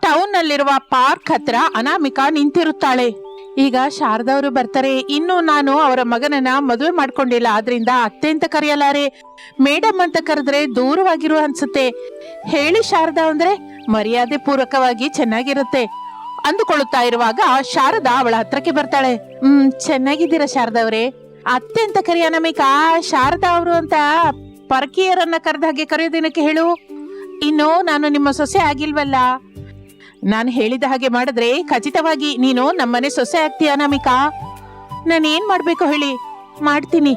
Town ನಲ್ಲಿರುವ park ಹತ್ರ ಅನಾಮಿಕಾ ನಿಂತಿರುತ್ತಾಳೆ. ಈಗ ಶಾರದಾ ಅವರು ಬರ್ತಾರೆ. ಇನ್ನು ನಾನು ಅವರ ಮಗನನ್ನ ಮದುವೆ ಮಾಡ್ಕೊಂಡಿಲ್ಲ, ಆದ್ರಿಂದ ಅತ್ತೆ ಅಂತ ಕರೆಯಲಾರೆ. ಮೇಡಮ್ ಅಂತ ಕರೆದ್ರೆ ದೂರವಾಗಿರುವ ಅನ್ಸುತ್ತೆ. ಹೇಳಿ ಶಾರದಾ ಅಂದ್ರೆ ಮರ್ಯಾದೆ ಪೂರ್ವಕವಾಗಿ ಚೆನ್ನಾಗಿರುತ್ತೆ ಅಂದುಕೊಳ್ಳುತ್ತಾ ಇರುವಾಗ ಶಾರದಾ ಅವಳ ಹತ್ರಕ್ಕೆ ಬರ್ತಾಳೆ. ಚೆನ್ನಾಗಿದ್ದೀರಾ ಶಾರದಾ ಅವರೇ? ಅತ್ತೆ ಅಂತ ಕರಿ ಅನಾಮಿಕಾ. ಶಾರದಾ ಅವರು ಅಂತ ಪರಕೀಯರನ್ನ ಕರೆದ ಹಾಗೆ ಕರೆಯೋದೇನಕ್ಕೆ ಹೇಳು? ಇನ್ನು ನಾನು ನಿಮ್ಮ ಸೊಸೆ ಆಗಿಲ್ವಲ್ಲ. ನಾನು ಹೇಳಿದ ಹಾಗೆ ಮಾಡಿದ್ರೆ ಖಚಿತವಾಗಿ ನೀನು ನಮ್ಮನೆ ಸೊಸೆ ಆಗ್ತೀಯ ಅನಾಮಿಕಾ. ನಾನು ಏನ್ ಮಾಡ್ಬೇಕು ಹೇಳಿ? ಮಾಡ್ತೀನಿ.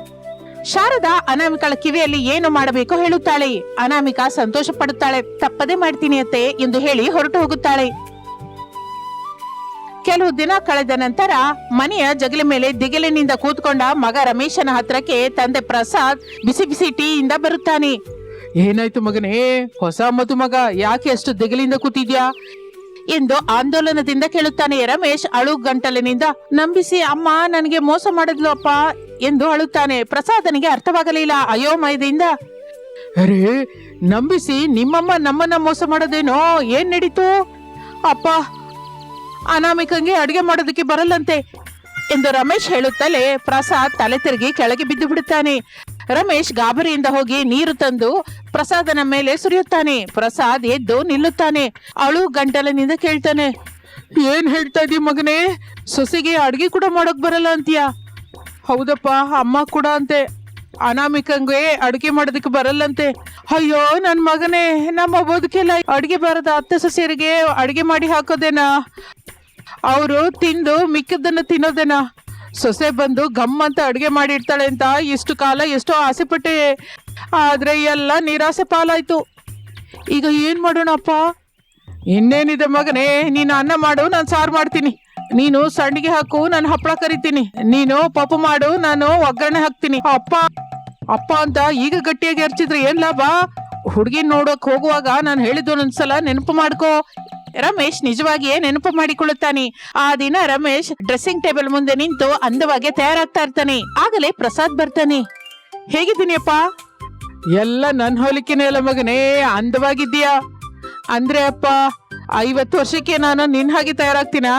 ಶಾರದಾ ಅನಾಮಿಕಳ ಕಿವಿಯಲ್ಲಿ ಏನು ಮಾಡಬೇಕು ಹೇಳುತ್ತಾಳೆ. ಅನಾಮಿಕಾ ಸಂತೋಷ ಪಡುತ್ತಾಳೆ. ತಪ್ಪದೇ ಮಾಡ್ತೀನಿ ಅತ್ತೆ ಎಂದು ಹೇಳಿ ಹೊರಟು ಹೋಗುತ್ತಾಳೆ. ಕೆಲವು ದಿನ ಕಳೆದ ನಂತರ ಮನೆಯ ಜಗಲಿ ಮೇಲೆ ದಿಗಿಲಿನಿಂದ ಕೂತ್ಕೊಂಡ ಮಗ ರಮೇಶನ ಹತ್ರಕ್ಕೆ ತಂದೆ ಪ್ರಸಾದ್ ಬಿಸಿ ಬಿಸಿ ಟೀಯಿಂದ ಬರುತ್ತಾನೆ. ಏನಾಯ್ತು ಮಗನೇ? ಹೊಸ ಮದುಮಗ ಯಾಕೆ ಅಷ್ಟು ದಿಗಿಲಿಂದ ಕೂತಿದ್ಯಾ ಎಂದು ಆಂದೋಲನದಿಂದ ಕೇಳುತ್ತಾನೆ. ರಮೇಶ್ ಅಳು ಗಂಟಲಿನಿಂದ ನಂಬಿಸಿ ಅಮ್ಮ ನನಗೆ ಮೋಸ ಮಾಡಿದ್ಲು ಅಪ್ಪ ಎಂದು ಅಳುತ್ತಾನೆ. ಪ್ರಸಾದನಿಗೆ ಅರ್ಥವಾಗಲಿಲ್ಲ. ಅಯೋಮಯದಿಂದ, ಅರೇ ನಂಬಿಸಿ ನಿಮ್ಮಮ್ಮ ನಮ್ಮನ್ನ ಮೋಸ ಮಾಡೋದೇನೋ? ಏನ್ ನಡೀತು ಅಪ್ಪ? ಅನಾಮಿಕಂಗೆ ಅಡುಗೆ ಮಾಡೋದಕ್ಕೆ ಬರಲ್ಲಂತೆ ಎಂದು ರಮೇಶ್ ಹೇಳುತ್ತಲೇ ಪ್ರಸಾದ್ ತಲೆ ತಿರುಗಿ ಕೆಳಗೆ ಬಿದ್ದು ಬಿಡುತ್ತಾನೆ. ರಮೇಶ್ ಗಾಬರಿಯಿಂದ ಹೋಗಿ ನೀರು ತಂದು ಪ್ರಸಾದನ ಮೇಲೆ ಸುರಿಯುತ್ತಾನೆ. ಪ್ರಸಾದ್ ಎದ್ದು ನಿಲ್ಲುತ್ತಾನೆ. ಅಳು ಗಂಟಲಿನಿಂದ ಕೇಳ್ತಾನೆ, ಏನ್ ಹೇಳ್ತಾ ಇದೀಯ ಮಗನೇ? ಸೊಸೆಗೆ ಅಡ್ಗೆ ಕೂಡ ಮಾಡೋಕ್ ಬರಲ್ಲ ಅಂತೀಯ? ಹೌದಪ್ಪ, ಅಮ್ಮ ಕೂಡ ಅಂತೆ ಅನಾಮಿಕಂಗೆ ಅಡ್ಗೆ ಮಾಡೋದಕ್ಕೆ ಬರಲ್ಲಂತೆ. ಅಯ್ಯೋ ನನ್ ಮಗನೇ, ನಮ್ಮ ಬದುಕೆಲ್ಲ ಅಡ್ಗೆ ಬರದ ಅತ್ತೆ ಸೊಸೆಯರಿಗೆ ಅಡ್ಗೆ ಮಾಡಿ ಹಾಕೋದೇನಾ? ಅವರು ತಿಂದು ಮಿಕ್ಕದನ್ನ ತಿನ್ನೋದೇನಾ? ಸೊಸೆ ಬಂದು ಗಮ್ ಅಂತ ಅಡುಗೆ ಮಾಡಿರ್ತಾಳೆ ಅಂತ ಇಷ್ಟು ಕಾಲ ಎಷ್ಟೋ ಆಸೆ ಪಟ್ಟೆ, ಆದ್ರೆ ಎಲ್ಲ ನಿರಾಸೆ ಪಾಲಾಯ್ತು. ಈಗ ಏನ್ ಮಾಡೋಣಪ್ಪ? ಇನ್ನೇನಿದೆ ಮಗನೇ, ನೀನು ಅನ್ನ ಮಾಡು, ನಾನು ಸಾರು ಮಾಡ್ತೀನಿ. ನೀನು ಸಂಡಿಗೆ ಹಾಕು, ನಾನು ಹಪ್ಪಳ ಕರಿತೀನಿ. ನೀನು ಪಪ್ಪು ಮಾಡು, ನಾನು ಒಗ್ಗರಣೆ ಹಾಕ್ತೀನಿ. ಅಪ್ಪ ಅಪ್ಪ ಅಂತ ಈಗ ಗಟ್ಟಿಯಾಗಿ ಅರ್ಚಿದ್ರೆ ಏನ್ ಲಾಭ? ಹುಡುಗಿ ನೋಡೋಕ್ ಹೋಗುವಾಗ ನಾನು ಹೇಳಿದ್ದು ಒಂದ್ಸಲ ನೆನಪು ಮಾಡ್ಕೋ. ರಮೇಶ್ ನಿಜವಾಗಿಯೇ ನೆನಪು ಮಾಡಿಕೊಳ್ಳುತ್ತಾನೆ. ಆ ದಿನ ರಮೇಶ್ ಡ್ರೆಸ್ಸಿಂಗ್ ಟೇಬಲ್ ಮುಂದೆ ನಿಂತು ಅಂದವಾಗಿ ತಯಾರಾಗ್ತಾ ಇರ್ತಾನೆ. ಆಗಲೇ ಪ್ರಸಾದ್ ಬರ್ತಾನೆ. ಹೇಗಿದ್ದೀನಿಯಪ್ಪ? ಎಲ್ಲ ನನ್ನ ಹೋಲಿಕೆನೇ ಅಲ್ಲ ಮಗನೇ, ಅಂದವಾಗಿದ್ದೀಯಾ. ಅಂದ್ರೆ ಅಪ್ಪ 50 ವರ್ಷಕ್ಕೆ ನಾನು ನಿನ್ ಹಾಗೆ ತಯಾರಾಗ್ತೀನಾ?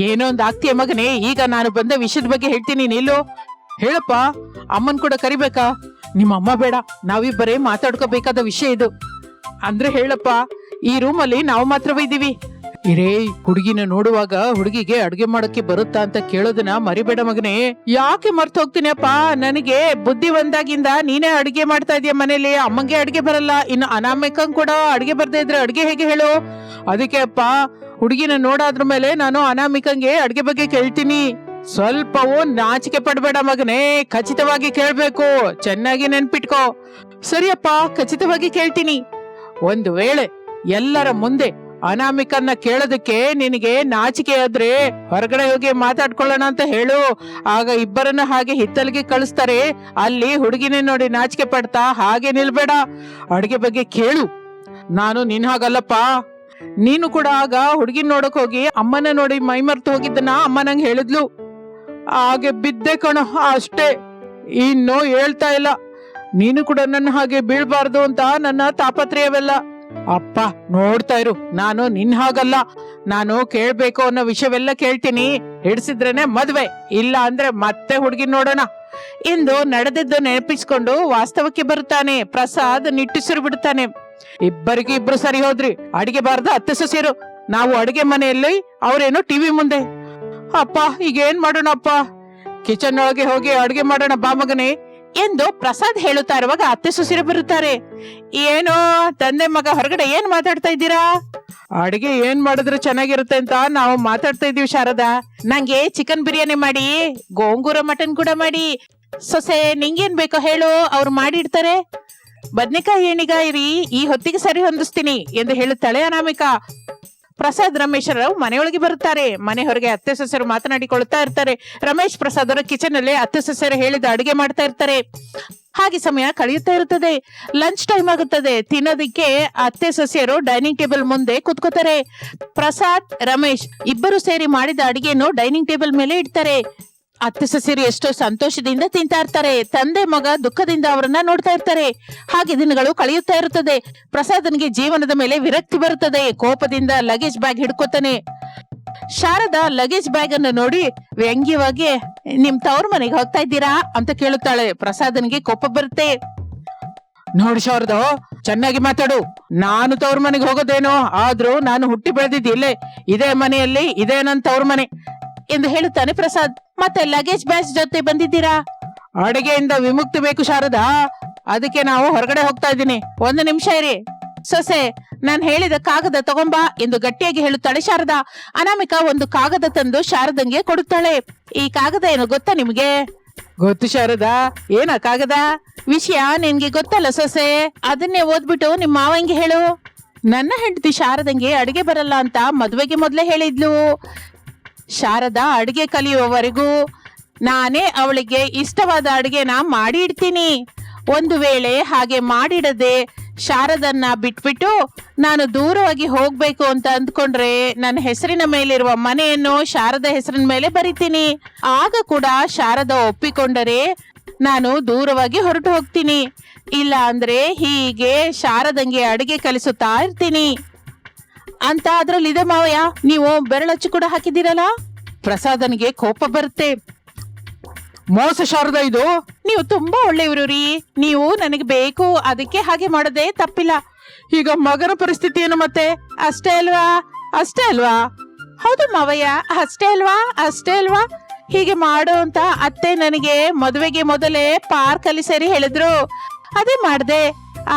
ಏನೋ ಒಂದು ಆಗ್ತೀಯ ಮಗನೇ. ಈಗ ನಾನು ಬಂದ ವಿಷಯದ ಬಗ್ಗೆ ಹೇಳ್ತೀನಿ, ನಿಲ್ಲು. ಹೇಳಪ್ಪ. ಅಮ್ಮನ್ ಕೂಡ ಕರಿಬೇಕಾ? ನಿಮ್ಮ ಅಮ್ಮ ಬೇಡ, ನಾವಿಬ್ಬರೇ ಮಾತಾಡ್ಕೋಬೇಕಾದ ವಿಷಯ ಇದು. ಅಂದ್ರೆ ಹೇಳಪ್ಪ. ಈ ರೂಮಲ್ಲಿ ನಾವು ಮಾತ್ರವೇ ಇದ್ದೀವಿ. ಇರೇ, ಹುಡುಗಿನ ನೋಡುವಾಗ ಹುಡುಗಿಗೆ ಅಡ್ಗೆ ಮಾಡಕ್ಕೆ ಬರುತ್ತಾ ಅಂತ ಕೇಳೋದನ್ನ ಮರಿಬೇಡ ಮಗನೇ. ಯಾಕೆ ಮರ್ತು ಹೋಗ್ತೀನಿ ಅಪ್ಪ? ನನಗೆ ಬುದ್ಧಿ ಬಂದಾಗಿಂದ ನೀನೇ ಅಡ್ಗೆ ಮಾಡ್ತಾ ಇದೀಯ ಮನೇಲಿ. ಅಮ್ಮಂಗೆ ಅಡ್ಗೆ ಬರಲ್ಲ, ಇನ್ನು ಅನಾಮಿಕಂಗ್ ಕೂಡ ಅಡ್ಗೆ ಬರ್ದೇ ಇದ್ರೆ ಅಡ್ಗೆ ಹೇಗೆ ಹೇಳು? ಅದಕ್ಕೆ ಅಪ್ಪ, ಹುಡುಗಿನ ನೋಡಾದ್ರ ಮೇಲೆ ನಾನು ಅನಾಮಿಕಂಗೆ ಅಡ್ಗೆ ಬಗ್ಗೆ ಕೇಳ್ತೀನಿ. ಸ್ವಲ್ಪವೂ ನಾಚಿಕೆ ಪಡ್ಬೇಡ ಮಗನೇ, ಖಚಿತವಾಗಿ ಕೇಳ್ಬೇಕು. ಚೆನ್ನಾಗಿ ನೆನ್ಪಿಟ್ಕೋ. ಸರಿಯಪ್ಪ, ಖಚಿತವಾಗಿ ಕೇಳ್ತೀನಿ. ಒಂದು ವೇಳೆ ಎಲ್ಲರ ಮುಂದೆ ಅನಾಮಿಕನ್ನ ಕೇಳೋದಕ್ಕೆ ನಿನಗೆ ನಾಚಿಕೆ ಆದ್ರೆ ಹೊರಗಡೆ ಹೋಗಿ ಮಾತಾಡ್ಕೊಳ್ಳೋಣ ಅಂತ ಹೇಳು. ಆಗ ಇಬ್ಬರನ್ನ ಹಾಗೆ ಹಿತ್ತಲಿಗೆ ಕಳಿಸ್ತಾರೆ. ಅಲ್ಲಿ ಹುಡುಗಿನೇ ನೋಡಿ ನಾಚಿಕೆ ಪಡ್ತಾ ಹಾಗೆ ನಿಲ್ಬೇಡ. ಅಡ್ಗೆ ಬಗ್ಗೆ ಕೇಳು. ನಾನು ನಿನ್ ಹಾಗಲ್ಲಪ್ಪ. ನೀನು ಕೂಡ ಆಗ ಹುಡುಗಿನ ನೋಡಕ್ ಹೋಗಿ ಅಮ್ಮನ ನೋಡಿ ಮೈ ಮರ್ತು ಹೋಗಿದ್ದನ್ನ ಅಮ್ಮ ನಂಗೆ ಹೇಳಿದ್ಲು. ಹಾಗೆ ಬಿದ್ದೆ ಕಣೋ, ಅಷ್ಟೇ. ಇನ್ನು ಹೇಳ್ತಾ ಇಲ್ಲ. ನೀನು ಕೂಡ ನನ್ನ ಹಾಗೆ ಬೀಳ್ಬಾರ್ದು ಅಂತ ನನ್ನ ತಾಪತ್ರಯವೆಲ್ಲ. ಅಪ್ಪ ನೋಡ್ತಾ ಇರು, ನಾನು ನಿನ್ ಹಾಗಲ್ಲ. ನಾನು ಕೇಳ್ಬೇಕು ಅನ್ನೋ ವಿಷಯವೆಲ್ಲ ಕೇಳ್ತೀನಿ. ಹಿಡ್ಸಿದ್ರೇನೆ ಮದ್ವೆ, ಇಲ್ಲ ಅಂದ್ರೆ ಮತ್ತೆ ಹುಡುಗಿ ನೋಡೋಣ ಎಂದು ನಡೆದಿದ್ದು ನೆನಪಿಸ್ಕೊಂಡು ವಾಸ್ತವಕ್ಕೆ ಬರುತ್ತಾನೆ. ಪ್ರಸಾದ್ ನಿಟ್ಟುಸಿರು ಬಿಡುತ್ತಾನೆ. ಇಬ್ಬರಿಗೆ ಇಬ್ರು ಸರಿ ಹೋದ್ರಿ. ಅಡಿಗೆ ಬಾರ್ದ ಅತ್ತೆ ಸೊಸೆರು. ನಾವು ಅಡಿಗೆ ಮನೆಯಲ್ಲಿ, ಅವರೇನು ಟಿವಿ ಮುಂದೆ. ಅಪ್ಪ ಈಗ ಏನ್ ಮಾಡೋಣಪ್ಪ? ಕಿಚನ್ ಒಳಗೆ ಹೋಗಿ ಅಡಿಗೆ ಮಾಡೋಣ ಬಾ ಮಗನೇ ಎಂದು ಪ್ರಸಾದ್ ಹೇಳುತ್ತಾ ಇರುವಾಗ ಅತ್ತೆ ಸೊಸೆರು ಬರುತ್ತಾರೆ. ಏನೋ ತಂದೆ ಮಗ ಹೊರಗಡೆ ಏನ್ ಮಾತಾಡ್ತಾ ಇದ್ದೀರಾ? ಅಡಿಗೆ ಏನ್ ಮಾಡಿದ್ರೆ ಚೆನ್ನಾಗಿರುತ್ತೆ ಅಂತ ನಾವು ಮಾತಾಡ್ತಾ ಇದೀವಿ ಶಾರದಾ. ನಂಗೆ ಚಿಕನ್ ಬಿರಿಯಾನಿ ಮಾಡಿ, ಗೋಂಗೂರ ಮಟನ್ ಕೂಡ ಮಾಡಿ. ಸೊಸೆ ನಿಂಗೇನ್ ಬೇಕೋ ಹೇಳು, ಅವ್ರು ಮಾಡಿಡ್ತಾರೆ. ಬದ್ನೆಕಾಯಿ ಎಣ್ಣಿಗಾಯಿರಿ, ಈ ಹೊತ್ತಿಗೆ ಸರಿ ಹೊಂದಿಸ್ತೀನಿ ಎಂದು ಹೇಳುತ್ತಾಳೆ ಅನಾಮಿಕಾ. ಪ್ರಸಾದ್ ರಮೇಶ್ರವ್ ಮನೆಯೊಳಗೆ ಬರುತ್ತಾರೆ. ಮನೆ ಹೊರಗೆ ಅತ್ತೆ ಸೊಸೆರು ಮಾತನಾಡಿಕೊಳ್ಳುತ್ತಾ ಇರ್ತಾರೆ. ರಮೇಶ್ ಪ್ರಸಾದ್ ಅವರ ಕಿಚನ್ ಅಲ್ಲಿ ಅತ್ತೆ ಸೊಸೆರು ಹೇಳಿದ ಅಡುಗೆ ಮಾಡ್ತಾ ಇರ್ತಾರೆ. ಹಾಗೆ ಸಮಯ ಕಳೆಯುತ್ತಾ ಇರುತ್ತದೆ. ಲಂಚ್ ಟೈಮ್ ಆಗುತ್ತದೆ. ತಿನ್ನೋದಿಕ್ಕೆ ಅತ್ತೆ ಸೊಸೆಯರು ಡೈನಿಂಗ್ ಟೇಬಲ್ ಮುಂದೆ ಕುತ್ಕೋತಾರೆ. ಪ್ರಸಾದ್ ರಮೇಶ್ ಇಬ್ಬರು ಸೇರಿ ಮಾಡಿದ ಅಡಿಗೆಯನ್ನು ಡೈನಿಂಗ್ ಟೇಬಲ್ ಮೇಲೆ ಇಡ್ತಾರೆ. ಅತ್ತೆ ಸೊಸೆಯರು ಎಷ್ಟೋ ಸಂತೋಷದಿಂದ ತಿಂತಾ ಇರ್ತಾರೆ. ತಂದೆ ಮಗ ದುಃಖದಿಂದ ಅವರನ್ನ ನೋಡ್ತಾ ಇರ್ತಾರೆ. ಹಾಗೆ ದಿನಗಳು ಕಳೆಯುತ್ತಾ ಇರುತ್ತದೆ. ಪ್ರಸಾದನಿಗೆ ಜೀವನದ ಮೇಲೆ ವಿರಕ್ತಿ ಬರುತ್ತದೆ. ಕೋಪದಿಂದ ಲಗೇಜ್ ಬ್ಯಾಗ್ ಹಿಡ್ಕೋತಾನೆ. ಶಾರದಾ ಲಗೇಜ್ ಬ್ಯಾಗ್ ಅನ್ನು ನೋಡಿ ವ್ಯಂಗ್ಯವಾಗಿ, ನಿಮ್ ತವ್ರ ಮನೆಗೆ ಹೋಗ್ತಾ ಇದ್ದೀರಾ ಅಂತ ಕೇಳುತ್ತಾಳೆ. ಪ್ರಸಾದನಿಗೆ ಕೋಪ ಬರುತ್ತೆ. ನೋಡಿ ಶಾರದಾ, ಚೆನ್ನಾಗಿ ಮಾತಾಡು. ನಾನು ತವ್ರ ಮನೆಗೆ ಹೋಗೋದೇನೋ, ಆದ್ರೂ ನಾನು ಹುಟ್ಟಿ ಬೆಳೆದಿದ್ದು ಇಲ್ಲೇ, ಇದೇ ಮನೆಯಲ್ಲಿ, ಇದೇ ನನ್ನ ತವ್ರ ಮನೆ ಎಂದು ಹೇಳುತ್ತಾನೆ ಪ್ರಸಾದ್. ಮತ್ತೆ ಲಗೇಜ್ ಬ್ಯಾಗ್ ಜೊತೆ ಬಂದಿದ್ದೀರಾ? ಅಡಿಗೆಯಿಂದ ವಿಮುಕ್ತಿ ಬೇಕು ಶಾರದಾ, ಅದಕ್ಕೆ ನಾವು ಹೊರಗಡೆ ಹೋಗ್ತಾ ಇದ್ದೀನಿ. 1 ನಿಮಿಷ ಇರಿ. ಸೊಸೆ, ನಾನು ಹೇಳಿದ ಕಾಗದ ತಗೊಂಬಾ ಎಂದು ಗಟ್ಟಿಯಾಗಿ ಹೇಳುತ್ತಾಳೆ ಶಾರದಾ. ಅನಾಮಿಕಾ ಒಂದು ಕಾಗದ ತಂದು ಶಾರದಂಗೆ ಕೊಡುತ್ತಾಳೆ. ಈ ಕಾಗದ ಏನು ಗೊತ್ತಾ ನಿಮ್ಗೆ? ಗೊತ್ತು ಶಾರದಾ. ಏನ ಕಾಗದ? ವಿಷಯ ನಿನ್ಗೆ ಗೊತ್ತಲ್ಲ ಸೊಸೆ, ಅದನ್ನೇ ಓದ್ಬಿಟ್ಟು ನಿಮ್ ಮಾವಂಗೆ ಹೇಳು. ನನ್ನ ಹೆಂಡತಿ ಶಾರದಂಗೆ ಅಡಿಗೆ ಬರಲ್ಲ ಅಂತ ಮದುವೆಗೆ ಮೊದ್ಲೇ ಹೇಳಿದ್ಲು. ಶಾರದಾ ಅಡಿಗೆ ಕಲಿಯುವವರೆಗೂ ನಾನೇ ಅವಳಿಗೆ ಇಷ್ಟವಾದ ಅಡಿಗೆನ ಮಾಡಿ ಇಡ್ತೀನಿ. ಒಂದು ವೇಳೆ ಹಾಗೆ ಮಾಡಿಡದೆ ಶಾರದನ್ನ ಬಿಟ್ಬಿಟ್ಟು ನಾನು ದೂರವಾಗಿ ಹೋಗ್ಬೇಕು ಅಂತ ಅಂದ್ಕೊಂಡ್ರೆ ನನ್ನ ಹೆಸರಿನ ಮೇಲಿರುವ ಮನೆಯನ್ನು ಶಾರದಾ ಹೆಸರಿನ ಮೇಲೆ ಬರಿತೀನಿ. ಆಗ ಕೂಡ ಶಾರದಾ ಒಪ್ಪಿಕೊಂಡರೆ ನಾನು ದೂರವಾಗಿ ಹೊರಟು ಹೋಗ್ತೀನಿ. ಇಲ್ಲ ಅಂದ್ರೆ ಹೀಗೆ ಶಾರದಂಗೆ ಅಡಿಗೆ ಕಲಿಸುತ್ತಾ ಇರ್ತೀನಿ ಅಂತ ಅದ್ರಲ್ಲಿದೆ ಮಾವಯ್ಯ. ನೀವು ಬೆರಳಚ್ಚು ಕೂಡ ಹಾಕಿದ್ದೀರಲ್ಲ. ಪ್ರಸಾದನಿಗೆ ಕೋಪ ಬರುತ್ತೆ. ಮೋಸ ಶಾರದಾ ಇದು. ನೀವು ತುಂಬಾ ಒಳ್ಳೆಯವರು ರೀ. ನೀವು ನನಗೆ ಬೇಕು, ಅದಕ್ಕೆ ಹಾಗೆ ಮಾಡೋದೇ ತಪ್ಪಿಲ್ಲ. ಈಗ ಮಗನ ಪರಿಸ್ಥಿತಿ ಏನು ಮತ್ತೆ? ಅಷ್ಟೇ ಅಲ್ವಾ? ಅಷ್ಟೇ ಅಲ್ವಾ? ಹೌದು ಮಾವಯ್ಯ, ಅಷ್ಟೇ ಅಲ್ವಾ? ಅಷ್ಟೇ ಅಲ್ವಾ? ಹೀಗೆ ಮಾಡು ಅಂತ ಅತ್ತೆ ನನಗೆ ಮದುವೆಗೆ ಮೊದಲೇ ಪಾರ್ಕ್ ಅಲ್ಲಿ ಸೇರಿ ಹೇಳಿದ್ರು. ಅದೇ ಮಾಡ್ದೆ.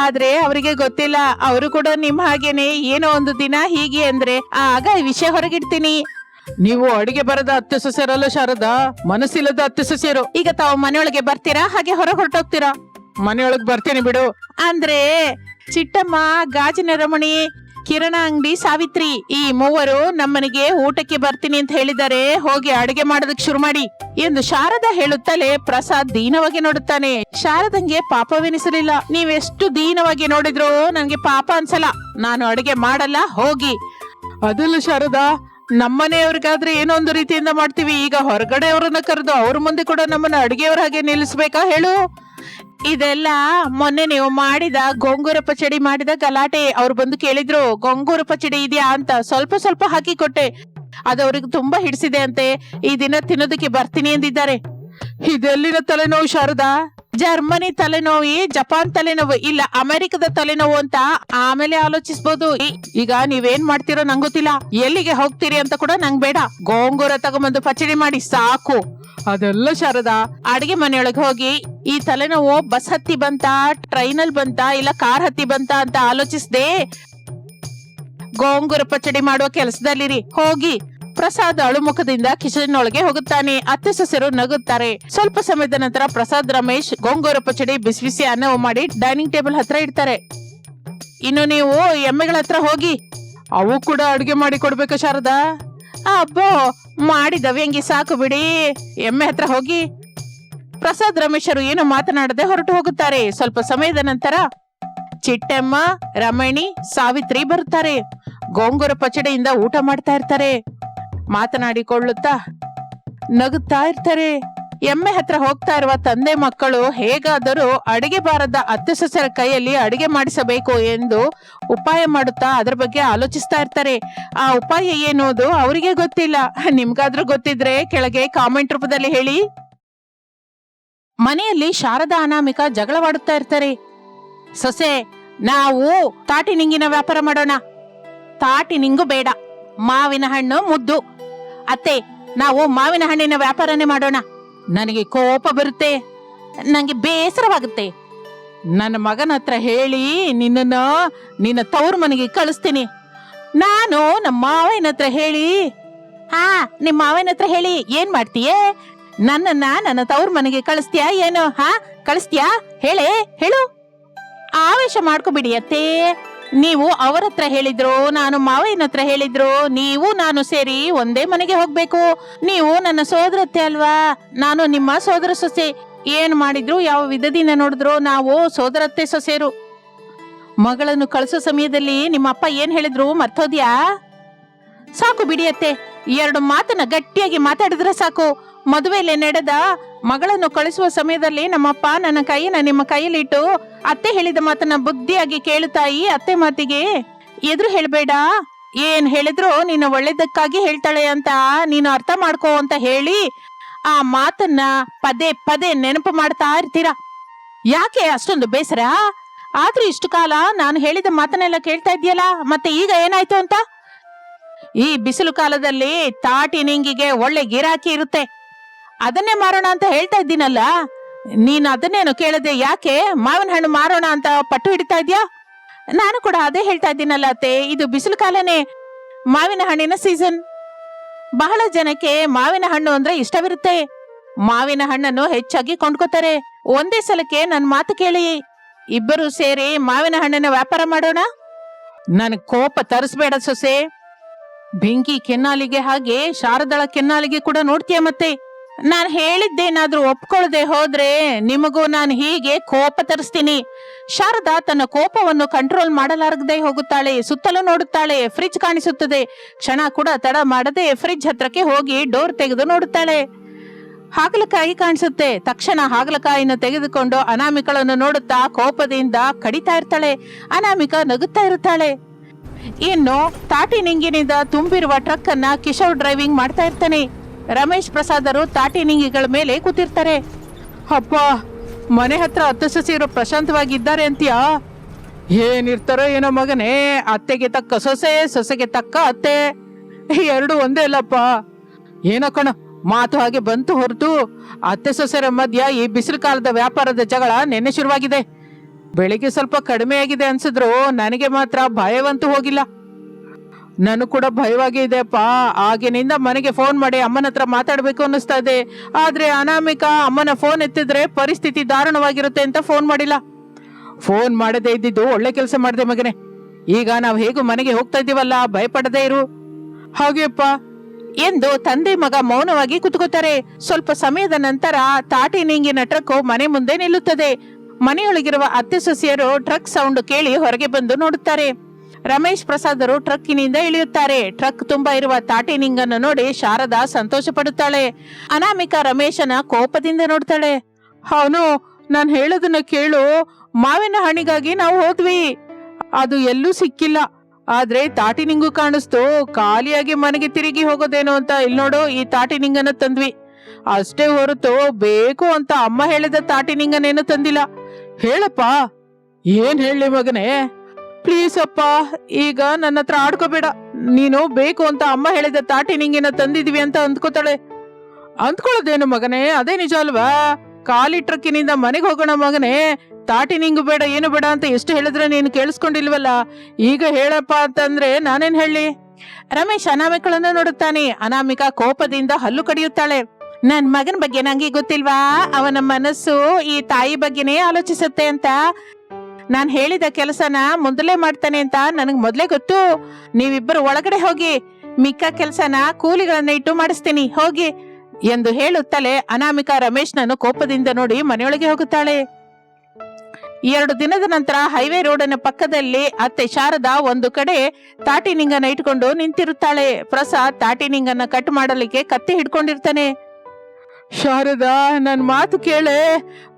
ಆದ್ರೆ ಅವರಿಗೆ ಗೊತ್ತಿಲ್ಲ. ಅವರು ಕೂಡ ನಿಮ್ ಹಾಗೇನೆ ಏನೋ ಒಂದು ದಿನ ಹೀಗೆ ಅಂದ್ರೆ ಆಗ ಈ ವಿಷಯ ಹೊರಗಿಡ್ತೀನಿ. ನೀವು ಅಡಿಗೆ ಬರದ ಅತ್ತೆ ಸೊಸೆಯರಲ್ಲ ಶಾರದಾ, ಮನಸ್ಸಿಲ್ಲದ ಅತ್ತೆ ಸೊಸೆಯರು. ಈಗ ತಾವು ಮನೆಯೊಳಗೆ ಬರ್ತೀರಾ, ಹಾಗೆ ಹೊರಗೆ ಹೊರಟೋಗ್ತೀರಾ? ಮನೆಯೊಳಗೆ ಬರ್ತೀನಿ ಬಿಡು. ಅಂದ್ರೆ ಚಿಟ್ಟಮ್ಮ, ಗಾಜಿನ ರಮಣಿ, ಕಿರಣ ಅಂಗಡಿ ಸಾವಿತ್ರಿ, ಈ ಮೂವರು ನಮ್ಮನೆಗೆ ಊಟಕ್ಕೆ ಬರ್ತೀನಿ ಅಂತ ಹೇಳಿದ್ದಾರೆ. ಹೋಗಿ ಅಡಿಗೆ ಮಾಡೋದಕ್ಕೆ ಶುರು ಮಾಡಿ ಎಂದು ಶಾರದಾ ಹೇಳುತ್ತಲೇ ಪ್ರಸಾದ್ ದೀನವಾಗಿ ನೋಡುತ್ತಾನೆ. ಶಾರದಂಗೆ ಪಾಪವೆನಿಸಲಿಲ್ಲ. ನೀವೆಷ್ಟು ದೀನವಾಗಿ ನೋಡಿದ್ರು ನನ್ಗೆ ಪಾಪ ಅನ್ಸಲ್ಲ. ನಾನು ಅಡಿಗೆ ಮಾಡಲ್ಲ, ಹೋಗಿ. ಅದಲ್ಲ ಶಾರದಾ, ನಮ್ಮನೆಯವ್ರಿಗಾದ್ರೆ ಏನೋ ಒಂದು ರೀತಿಯಿಂದ ಮಾಡ್ತೀವಿ. ಈಗ ಹೊರಗಡೆ ಅವರನ್ನ ಕರೆದು ಅವ್ರ ಮುಂದೆ ಕೂಡ ನಮ್ಮನ್ನ ಅಡಿಗೆಯವ್ರ ಹಾಗೆ ನಿಲ್ಲಿಸ್ಬೇಕಾ ಹೇಳು? ಇದೆಲ್ಲ ಮೊನ್ನೆ ನೀವು ಮಾಡಿದ ಗೋಂಗೂರ ಪಚಡಿ ಮಾಡಿದ ಗಲಾಟೆ. ಅವ್ರು ಬಂದು ಕೇಳಿದ್ರು, ಗೋಂಗೂರ ಪಚಡಿ ಇದೆಯಾ ಅಂತ. ಸ್ವಲ್ಪ ಸ್ವಲ್ಪ ಹಾಕಿ ಕೊಟ್ಟೆ. ಅದು ಅವ್ರಿಗೆ ತುಂಬಾ ಹಿಡಿಸಿದೆ ಅಂತೆ. ಈ ದಿನ ತಿನ್ನೋದಕ್ಕೆ ಬರ್ತೀನಿ ಎಂದಿದ್ದಾರೆ. ಇದೆಲ್ಲಿನ ತಲೆನೋವು ಶಾರದಾ? ಜರ್ಮನಿ ತಲೆನೋವು, ಜಪಾನ್ ತಲೆನೋವು, ಇಲ್ಲ ಅಮೆರಿಕದ ತಲೆನೋವು ಅಂತ ಆಮೇಲೆ ಆಲೋಚಿಸಬಹುದು. ಈಗ ನೀವೇನ್ ಮಾಡ್ತೀರೋ ನಂಗೆ ಗೊತ್ತಿಲ್ಲ. ಎಲ್ಲಿಗೆ ಹೋಗ್ತೀರಿ ಅಂತ ಕೂಡ ನಂಗೆ ಬೇಡ. ಗೋಂಗೂರ ತಗೊಂಬಂದು ಪಚಡಿ ಮಾಡಿ ಸಾಕು. ಅದೆಲ್ಲ ಶಾರದಾ, ಅಡಿಗೆ ಮನೆಯೊಳಗೆ ಹೋಗಿ ಈ ತಲೆನೋವು ಬಸ್ ಹತ್ತಿ ಬಂತ, ಟ್ರೈನಲ್ಲಿ ಬಂತ, ಇಲ್ಲ ಕಾರ್ ಹತ್ತಿ ಬಂತ ಅಂತ ಆಲೋಚಿಸದೆ ಗೋಂಗೂರ ಪಚಡಿ ಮಾಡುವ ಕೆಲಸದಲ್ಲಿರಿ, ಹೋಗಿ. ಪ್ರಸಾದ್ ಅಳುಮುಖದಿಂದ ಕಿಚನ್ ಒಳಗೆ ಹೋಗುತ್ತಾನೆ. ಅತ್ತೆ ಸೊಸೆರು ನಗುತ್ತಾರೆ. ಸ್ವಲ್ಪ ಸಮಯದ ನಂತರ ಪ್ರಸಾದ್, ರಮೇಶ್ ಗೋಂಗೂರ ಪಚಡಿ ಬಿಸಿ ಬಿಸಿ ಅನ್ನ ಮಾಡಿ ಡೈನಿಂಗ್ ಟೇಬಲ್ ಹತ್ರ ಇಡ್ತಾರೆ. ಇನ್ನು ನೀವು ಎಮ್ಮೆಗಳ ಹತ್ರ ಹೋಗಿ. ಅವು ಕೂಡ ಅಡ್ಗೆ ಮಾಡಿ ಕೊಡ್ಬೇಕಾ ಶಾರದಾ? ಅಬ್ಬೋ, ಮಾಡಿದವೆ ಹೆಂಗೆ, ಸಾಕು ಬಿಡಿ. ಎಮ್ಮೆ ಹತ್ರ ಹೋಗಿ. ಪ್ರಸಾದ್, ರಮೇಶರು ಏನು ಮಾತನಾಡದೆ ಹೊರಟು ಹೋಗುತ್ತಾರೆ. ಸ್ವಲ್ಪ ಸಮಯದ ನಂತರ ಚಿಟ್ಟಮ್ಮ, ರಮಣಿ, ಸಾವಿತ್ರಿ ಬರುತ್ತಾರೆ. ಗೋಂಗೂರ ಪಚಡಿಯಿಂದ ಊಟ ಮಾಡ್ತಾ ಇರ್ತಾರೆ. ಮಾತನಾಡಿಕೊಳ್ಳುತ್ತಾ ನಗುತ್ತಾ ಇರ್ತಾರೆ. ಎಮ್ಮೆ ಹತ್ರ ಹೋಗ್ತಾ ಇರುವ ತಂದೆ ಮಕ್ಕಳು ಹೇಗಾದರೂ ಅಡಿಗೆ ಬಾರದ ಅತ್ತೆ ಸೊಸೆರ ಕೈಯಲ್ಲಿ ಅಡಿಗೆ ಮಾಡಿಸಬೇಕು ಎಂದು ಉಪಾಯ ಮಾಡುತ್ತಾ ಅದರ ಬಗ್ಗೆ ಆಲೋಚಿಸ್ತಾ ಇರ್ತಾರೆ. ಆ ಉಪಾಯ ಏನೋದು ಅವರಿಗೆ ಗೊತ್ತಿಲ್ಲ. ನಿಮ್ಗಾದ್ರೂ ಗೊತ್ತಿದ್ರೆ ಕೆಳಗೆ ಕಾಮೆಂಟ್ ರೂಪದಲ್ಲಿ ಹೇಳಿ. ಮನೆಯಲ್ಲಿ ಶಾರದಾ, ಅನಾಮಿಕಾ ಜಗಳವಾಡುತ್ತಾ ಇರ್ತಾರೆ. ಸೊಸೆ, ನಾವು ತಾಟಿ ನಿಂಗಿನ ವ್ಯಾಪಾರ ಮಾಡೋಣ. ತಾಟಿ ನಿಂಗು ಬೇಡ, ಮಾವಿನ ಹಣ್ಣು ಮುದ್ದು. ಅತ್ತೆ, ನಾವು ಮಾವಿನ ಹಣ್ಣಿನ ವ್ಯಾಪಾರನೇ ಮಾಡೋಣ. ನನಗೆ ಕೋಪ ಬರುತ್ತೆ, ನಂಗೆ ಬೇಸರವಾಗುತ್ತೆ. ನನ್ನ ಮಗನ ಹತ್ರ ಹೇಳಿ ನಿನ್ನ ತವ್ರ ಮನೆಗೆ ಕಳಿಸ್ತೀನಿ. ನಾನು ನಮ್ಮ ಮಾವನ ಹತ್ರ ಹೇಳಿ. ಹಾ, ನಿಮ್ಮ ಮಾವನ ಹತ್ರ ಹೇಳಿ ಏನ್ ಮಾಡ್ತೀಯೇ? ನನ್ನ ತವ್ರ ಮನೆಗೆ ಕಳಿಸ್ತೀಯಾ ಏನು? ಹಾ, ಕಳಿಸ್ತೀಯಾ? ಹೇಳು. ಆವೇಶ ಮಾಡ್ಕೋಬಿಡಿ ಅತ್ತೆ. ನೀವು ಅವರ ಹತ್ರ ಹೇಳಿದ್ರು, ನಾನು ಮಾವಯ್ಯನ ಹತ್ರ ಹೇಳಿದ್ರು, ನೀವು ನಾನು ಸೇರಿ ಒಂದೇ ಮನೆಗೆ ಹೋಗ್ಬೇಕು. ನೀವು ನನ್ನ ಸೋದರತ್ತೆ ಅಲ್ವಾ, ನಾನು ನಿಮ್ಮ ಸೋದರ ಸೊಸೆ. ಏನ್ ಮಾಡಿದ್ರು, ಯಾವ ವಿಧದಿಂದ ನೋಡಿದ್ರು ನಾವು ಸೋದರತ್ತೆ ಸೊಸೆರು. ಮಗಳನ್ನು ಕಳಿಸೋ ಸಮಯದಲ್ಲಿ ನಿಮ್ಮ ಅಪ್ಪ ಏನ್ ಹೇಳಿದ್ರು ಮರ್ತೋದ್ಯಾ? ಸಾಕು ಬಿಡಿ ಅತ್ತೆ, ಎರಡು ಮಾತನ್ನ ಗಟ್ಟಿಯಾಗಿ ಮಾತಾಡಿದ್ರೆ ಸಾಕು. ಮದುವೆಯಲ್ಲಿ ನಡೆದ ಮಗಳನ್ನು ಕಳಿಸುವ ಸಮಯದಲ್ಲಿ ನಮ್ಮಪ್ಪ ನನ್ನ ಕೈಯನ್ನ ನಿಮ್ಮ ಕೈಯಲ್ಲಿಟ್ಟು ಅತ್ತೆ ಹೇಳಿದ ಮಾತನ್ನ ಬುದ್ಧಿಯಾಗಿ ಕೇಳು ತಾಯಿ, ಅತ್ತೆ ಮಾತಿಗೆ ಎದುರು ಹೇಳ್ಬೇಡ, ಏನ್ ಹೇಳಿದ್ರು ನೀನು ಒಳ್ಳೇದಕ್ಕಾಗಿ ಹೇಳ್ತಾಳೆ ಅಂತ ನೀನು ಅರ್ಥ ಮಾಡ್ಕೋ ಅಂತ ಹೇಳಿ ಆ ಮಾತನ್ನ ಪದೇ ಪದೇ ನೆನಪು ಮಾಡ್ತಾ ಇರ್ತೀರಾ. ಯಾಕೆ ಅಷ್ಟೊಂದು ಬೇಸರ? ಆದ್ರೂ ಇಷ್ಟು ಕಾಲ ನಾನು ಹೇಳಿದ ಮಾತನ್ನೆಲ್ಲ ಕೇಳ್ತಾ ಇದೆಯಲ್ಲ, ಮತ್ತೆ ಈಗ ಏನಾಯ್ತು ಅಂತ? ಈ ಬಿಸಿಲು ಕಾಲದಲ್ಲಿ ತಾಟಿ ನಿಂಗಿಗೆ ಒಳ್ಳೆ ಗಿರಾಕಿ ಇರುತ್ತೆ, ಅದನ್ನೇ ಮಾರೋಣ ಅಂತ ಹೇಳ್ತಾ ಇದ್ದೀನಲ್ಲ. ನೀನ್ ಅದನ್ನೇನು ಕೇಳದೆ ಯಾಕೆ ಮಾವಿನ ಹಣ್ಣು ಮಾರೋಣ ಅಂತ ಪಟ್ಟು ಹಿಡಿತಾ ಇದ್ಯಾ? ನಾನು ಕೂಡ ಅದೇ ಹೇಳ್ತಾ ಇದ್ದೀನಲ್ಲ ಅತ್ತೆ, ಇದು ಬಿಸಿಲು ಕಾಲನೇ, ಮಾವಿನ ಹಣ್ಣಿನ ಸೀಸನ್. ಬಹಳ ಜನಕ್ಕೆ ಮಾವಿನ ಹಣ್ಣು ಅಂದ್ರೆ ಇಷ್ಟವಿರುತ್ತೆ. ಮಾವಿನ ಹಣ್ಣನ್ನು ಹೆಚ್ಚಾಗಿ ಕೊಂಡ್ಕೋತಾರೆ. ಒಂದೇ ಸಲಕ್ಕೆ ನನ್ ಮಾತು ಕೇಳಿ, ಇಬ್ಬರು ಸೇರಿ ಮಾವಿನ ಹಣ್ಣಿನ ವ್ಯಾಪಾರ ಮಾಡೋಣ. ನನ್ ಕೋಪ ತರಿಸ್ಬೇಡ ಸೊಸೆ. ಬೆಂಕಿ ಕೆನ್ನಾಲಿಗೆ ಹಾಗೆ ಶಾರದಳ ಕೆನ್ನಾಲಿಗೆ ಕೂಡ ನೋಡ್ತೀಯ. ಮತ್ತೆ ನಾನ್ ಹೇಳಿದ್ದೇನಾದ್ರೂ ಒಪ್ಕೊಳ್ದೆ ಹೋದ್ರೆ ನಿಮಗೂ ನಾನು ಹೀಗೆ ಕೋಪ ತರಿಸ್ತೀನಿ. ಶಾರದಾ ತನ್ನ ಕೋಪವನ್ನು ಕಂಟ್ರೋಲ್ ಮಾಡಲಾರದೆ ಹೋಗುತ್ತಾಳೆ. ಸುತ್ತಲೂ ನೋಡುತ್ತಾಳೆ. ಫ್ರಿಡ್ಜ್ ಕಾಣಿಸುತ್ತದೆ. ಕ್ಷಣ ಕೂಡ ತಡ ಮಾಡದೆ ಫ್ರಿಡ್ಜ್ ಹತ್ರಕ್ಕೆ ಹೋಗಿ ಡೋರ್ ತೆಗೆದು ನೋಡುತ್ತಾಳೆ. ಹಾಗಲಕಾಯಿ ಕಾಣಿಸುತ್ತೆ. ತಕ್ಷಣ ಹಾಗಲಕಾಯಿನ ತೆಗೆದುಕೊಂಡು ಅನಾಮಿಕಳನ್ನು ನೋಡುತ್ತಾ ಕೋಪದಿಂದ ಕಡಿತಾ ಇರ್ತಾಳೆ. ಅನಾಮಿಕ ನಗುತ್ತಾ ಇರುತ್ತಾಳೆ. ಇನ್ನು ತಾಟಿ ನಿಂಗಿನಿಂದ ತುಂಬಿರುವ ಟ್ರಕ್ ಅನ್ನ ಕಿಶೋರ್ ಡ್ರೈವಿಂಗ್ ಮಾಡ್ತಾ ಇರ್ತಾನೆ. ರಮೇಶ್ ಪ್ರಸಾದರು ತಾಟಿ ನಿಂಗಿಗಳ ಮೇಲೆ ಕೂತಿರ್ತಾರೆ. ಅಪ್ಪ, ಮನೆ ಹತ್ರ ಅತ್ತೆ ಸೊಸೆಯರು ಪ್ರಶಾಂತವಾಗಿದ್ದಾರೆ ಅಂತೀಯಾ? ಏನಿರ್ತಾರೋ ಏನೋ ಮಗನೇ, ಅತ್ತೆಗೆ ತಕ್ಕ ಸೊಸೆ, ಸೊಸೆಗೆ ತಕ್ಕ ಅತ್ತೆ, ಎರಡು ಒಂದೇ ಅಲ್ಲಪ್ಪ. ಏನೋ ಕಣ, ಮಾತು ಹಾಗೆ ಬಂತು ಹೊರತು ಅತ್ತೆ ಸೊಸೆರ ಮಧ್ಯ ಈ ಬಿಸಿಲು ಕಾಲದ ವ್ಯಾಪಾರದ ಜಗಳ ನೆನ್ನೆ ಶುರುವಾಗಿದೆ. ಬೆಳಿಗ್ಗೆ ಸ್ವಲ್ಪ ಕಡಿಮೆ ಆಗಿದೆ ಅನ್ಸಿದ್ರು ನನಗೆ ಮಾತ್ರ ಭಯವಂತೂ ಹೋಗಿಲ್ಲ. ನನಗೂ ಕೂಡ ಭಯವಾಗಿ ಇದೆಪ್ಪ. ಆಗಿನಿಂದ ಮನೆಗೆ ಫೋನ್ ಮಾಡಿ ಅಮ್ಮನ ಹತ್ರ ಮಾತಾಡ್ಬೇಕು ಅನ್ನಿಸ್ತಾ ಇದೆ. ಆದ್ರೆ ಅನಾಮಿಕಾ ಅಮ್ಮನ ಫೋನ್ ಎತ್ತಿದ್ರೆ ಪರಿಸ್ಥಿತಿ ದಾರುಣವಾಗಿರುತ್ತೆ ಅಂತ ಫೋನ್ ಮಾಡಿಲ್ಲ. ಫೋನ್ ಮಾಡದೇ ಇದ್ದಿದ್ದು ಒಳ್ಳೆ ಕೆಲಸ ಮಾಡಿದೆ ಮಗನೇ. ಈಗ ನಾವು ಹೇಗೂ ಮನೆಗೆ ಹೋಗ್ತಾ ಇದ್ದೀವಲ್ಲ, ಭಯಪಡದೇ ಇರು. ಹಾಗೆಯಪ್ಪ ಎಂದು ತಂದೆ ಮಗ ಮೌನವಾಗಿ ಕುತ್ಕೋತಾರೆ. ಸ್ವಲ್ಪ ಸಮಯದ ನಂತರ ತಾಟಿ ನಿಂಗಿನ ಟ್ರಕ್ ಮನೆ ಮುಂದೆ ನಿಲ್ಲುತ್ತದೆ. ಮನೆಯೊಳಗಿರುವ ಅತ್ತೆ ಸೊಸೆಯರು ಟ್ರಕ್ ಸೌಂಡ್ ಕೇಳಿ ಹೊರಗೆ ಬಂದು ನೋಡುತ್ತಾರೆ. ರಮೇಶ್ ಪ್ರಸಾದರು ಟ್ರಕ್ಕಿನಿಂದ ಇಳಿಯುತ್ತಾರೆ. ಟ್ರಕ್ ತುಂಬಾ ಇರುವ ತಾಟಿ ನಿಂಗನ್ನು ನೋಡಿ ಶಾರದಾ ಸಂತೋಷ ಪಡುತ್ತಾಳೆ. ಅನಾಮಿಕಾ ರಮೇಶನ ಕೋಪದಿಂದ ನೋಡ್ತಾಳೆ. ಅವನು ನಾನು ಹೇಳೋದನ್ನ ಕೇಳು, ಮಾವಿನ ಹಣ್ಣಿಗಾಗಿ ನಾವು ಹೋದ್ವಿ, ಅದು ಎಲ್ಲೂ ಸಿಕ್ಕಿಲ್ಲ. ಆದ್ರೆ ತಾಟಿ ನಿಂಗು ಕಾಣಿಸ್ತು. ಖಾಲಿಯಾಗಿ ಮನೆಗೆ ತಿರುಗಿ ಹೋಗೋದೇನೋ ಅಂತ ಇಲ್ಲಿ ನೋಡು ಈ ತಾಟಿ ನಿಂಗನ ತಂದ್ವಿ. ಅಷ್ಟೇ ಹೊರತು ಬೇಕು ಅಂತ ಅಮ್ಮ ಹೇಳಿದ ತಾಟಿ ನಿಂಗನೇನು ತಂದಿಲ್ಲ. ಹೇಳಪ್ಪ, ಏನ್ ಹೇಳಿ ಮಗನೇ? ಪ್ಲೀಸ್ ಅಪ್ಪ, ಈಗ ನನ್ನ ಹತ್ರ ಆಡ್ಕೋಬೇಡ. ನೀನು ಬೇಕು ಅಂತ ಅಮ್ಮ ಹೇಳಿದ ತಾಟಿ ನಿಂಗಿನ ತಂದಿದ್ವಿ ಅಂತ ಅಂದ್ಕೋತಾಳೆ. ಅಂದ್ಕೊಳ್ಳೋದೇನು ಮಗನೇ, ಅದೇ ನಿಜ ಅಲ್ವಾ? ಖಾಲಿ ಟ್ರಕ್ಕಿನಿಂದ ಮನೆಗೆ ಹೋಗೋಣ ಮಗನೇ. ತಾಟಿ ನಿಂಗು ಬೇಡ ಏನು ಬೇಡ ಅಂತ ಎಷ್ಟು ಹೇಳಿದ್ರೆ ನೀನು ಕೇಳಿಸ್ಕೊಂಡಿಲ್ವಲ್ಲ. ಈಗ ಹೇಳಪ್ಪ ಅಂತಂದ್ರೆ ನಾನೇನ್ ಹೇಳಿ? ರಮೇಶ್ ಅನಾಮಿಕಳನ್ನು ನೋಡುತ್ತಾನೆ. ಅನಾಮಿಕಾ ಕೋಪದಿಂದ ಹಲ್ಲು ಕಡಿಯುತ್ತಾಳೆ. ನನ್ ಮಗನ ಬಗ್ಗೆ ನಂಗೆ ಗೊತ್ತಿಲ್ವಾ? ಅವನ ಮನಸ್ಸು ಈ ತಾಯಿ ಬಗ್ಗೆನೇ ಆಲೋಚಿಸುತ್ತೆ ಅಂತ. ನಾನ್ ಹೇಳಿದ ಕೆಲಸನ ಮೊದಲೇ ಮಾಡ್ತಾನೆ ಅಂತ ನನಗ್ ಮೊದ್ಲೇ ಗೊತ್ತು. ನೀವಿಬ್ಬರು ಒಳಗಡೆ ಹೋಗಿ, ಮಿಕ್ಕ ಕೆಲಸನ ಕೂಲಿಗಳನ್ನ ಇಟ್ಟು ಮಾಡಿಸ್ತೀನಿ ಹೋಗಿ ಎಂದು ಹೇಳುತ್ತಲೇ ಅನಾಮಿಕಾ ರಮೇಶ್ನನ್ನು ಕೋಪದಿಂದ ನೋಡಿ ಮನೆಯೊಳಗೆ ಹೋಗುತ್ತಾಳೆ. 2 ದಿನದ ನಂತರ ಹೈವೇ ರೋಡಿನ ಪಕ್ಕದಲ್ಲಿ ಅತ್ತೆ ಶಾರದಾ ಒಂದು ಕಡೆ ತಾಟಿ ನಿಂಗನ ಇಟ್ಕೊಂಡು ನಿಂತಿರುತ್ತಾಳೆ. ಪ್ರಸಾದ್ ತಾಟಿ ನಿಂಗನ್ನ ಕಟ್ ಮಾಡಲಿಕ್ಕೆ ಕತ್ತಿ ಹಿಡ್ಕೊಂಡಿರ್ತಾನೆ. ಶಾರದಾ, ನನ್ ಮಾತು ಕೇಳೆ.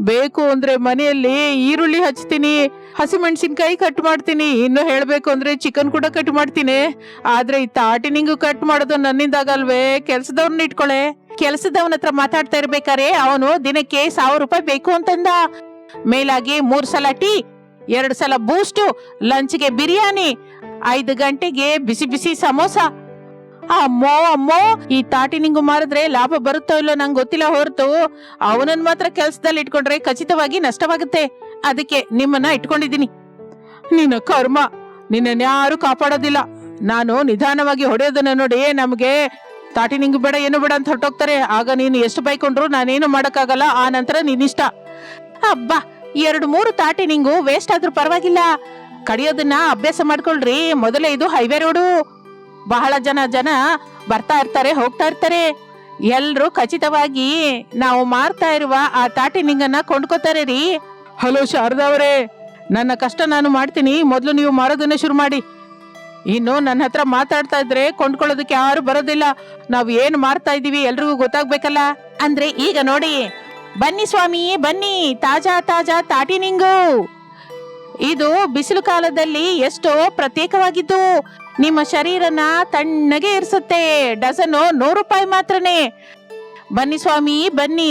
ಬೇಕು ಅಂದ್ರೆ ಮನೆಯಲ್ಲಿ ಈರುಳ್ಳಿ ಹಚ್ತೀನಿ, ಹಸಿಮೆಣಸಿನ್ಕಾಯಿ ಕಟ್ ಮಾಡ್ತೀನಿ, ಇನ್ನು ಹೇಳ್ಬೇಕು ಅಂದ್ರೆ ಚಿಕನ್ ಕೂಡ ಕಟ್ ಮಾಡ್ತೀನಿ. ಆದ್ರೆ ಈ ತಾಟಿ ನಿಂಗು ಕಟ್ ಮಾಡೋದು ನನ್ನಿಂದಾಗಲ್ವೇ? ಕೆಲ್ಸದವ್ರನ್ನ ಇಟ್ಕೊಳೆ. ಕೆಲ್ಸದವನ ಹತ್ರ ಮಾತಾಡ್ತಾ ಇರ್ಬೇಕಾರೆ ಅವನು ದಿನಕ್ಕೆ 1000 ರೂಪಾಯಿ ಬೇಕು ಅಂತಂದ. ಮೇಲಾಗಿ 3 ಸಲ ಟೀ, 2 ಸಲ ಬೂಸ್ಟ್, ಲಂಚ್ಗೆ ಬಿರಿಯಾನಿ, 5 ಗಂಟೆಗೆ ಬಿಸಿ ಬಿಸಿ ಸಮೋಸ. ಅಮ್ಮೋ ಅಮ್ಮೋ, ಈ ತಾಟಿ ನಿಂಗು ಮಾರಿದ್ರೆ ಲಾಭ ಬರುತ್ತೋ ಇಲ್ಲೋ ನಂಗೆ ಗೊತ್ತಿಲ್ಲ ಹೊರತು ಅವನನ್ನ ಮಾತ್ರ ಕೆಲ್ಸದಲ್ಲಿ ಇಟ್ಕೊಂಡ್ರೆ ಖಚಿತವಾಗಿ ನಷ್ಟವಾಗುತ್ತೆ. ಅದಕ್ಕೆ ನಿಮ್ಮನ್ನ ಇಟ್ಕೊಂಡಿದ್ದೀನಿ. ನಿನ್ನ ಕರ್ಮ, ನಿನ್ನ ಯಾರು ಕಾಪಾಡೋದಿಲ್ಲ. ನಾನು ನಿಧಾನವಾಗಿ ಹೊಡೆಯೋದನ್ನ ನೋಡಿ ನಮ್ಗೆ ತಾಟಿ ನಿಂಗು ಬೇಡ ಏನು ಬೇಡ ಅಂತ ಹೊರಟೋಗ್ತಾರೆ. ಆಗ ನೀನು ಎಷ್ಟು ಬೈಕೊಂಡ್ರು ನಾನೇನು ಮಾಡಕ್ಕಾಗಲ್ಲ. ಆ ನಂತರ ನೀನಿಷ್ಟ. ಅಬ್ಬಾ, 2-3 ತಾಟಿ ನಿಂಗು ವೇಸ್ಟ್ ಆದ್ರೂ ಪರವಾಗಿಲ್ಲ. ಕಡಿಯೋದನ್ನ ಅಭ್ಯಾಸ ಮಾಡ್ಕೊಳ್ರಿ. ಮೊದಲೇ ಇದು ಹೈವೇ ರೋಡು. ಬಹಳ ಜನ ಬರ್ತಾ ಇರ್ತಾರೆ, ಹೋಗ್ತಾ ಇರ್ತಾರೆ. ಎಲ್ರು ಖಚಿತವಾಗಿ ನಾವು ಮಾರ್ತಾ ಇರುವ ಆ ತಾಟಿ ನಿಂಗನ್ನ ಕೊಂಡ್ಕೋತಾರೆ ರೀ. ಹಲೋ ಶಾರದಾ ಅವರೇ, ನನ್ನ ಕಷ್ಟ ನಾನು ಮಾಡ್ತೀನಿ, ಮೊದಲು ನೀವು ಮಾರೋದನ್ನ ಶುರು ಮಾಡಿ. ಇನ್ನು ನನ್ನ ಹತ್ರ ಮಾತಾಡ್ತಾ ಇದ್ರೆ ಕೊಂಡ್ಕೊಳ್ಳೋದಕ್ಕೆ ಯಾರು ಬರೋದಿಲ್ಲ. ನಾವ್ ಏನ್ ಮಾಡ್ತಾ ಇದೀವಿ ಎಲ್ರಿಗೂ ಗೊತ್ತಾಗ್ಬೇಕಲ್ಲ. ಅಂದ್ರೆ ಈಗ ನೋಡಿ, ಬನ್ನಿ ಸ್ವಾಮಿ ಬನ್ನಿ, ತಾಜಾ ತಾಜಾ ತಾಟಿ ನಿಂಗು. ಇದು ಬಿಸಿಲು ಕಾಲದಲ್ಲಿ ಎಷ್ಟೋ ಪ್ರತ್ಯೇಕವಾಗಿದ್ದು ನಿಮ್ಮ ಶರೀರನ ತಣ್ಣಗೆ ಇರಿಸುತ್ತೆ. ಡಜನ್ 100 ರೂಪಾಯಿ ಮಾತ್ರನೇ. ಬನ್ನಿ ಸ್ವಾಮಿ ಬನ್ನಿ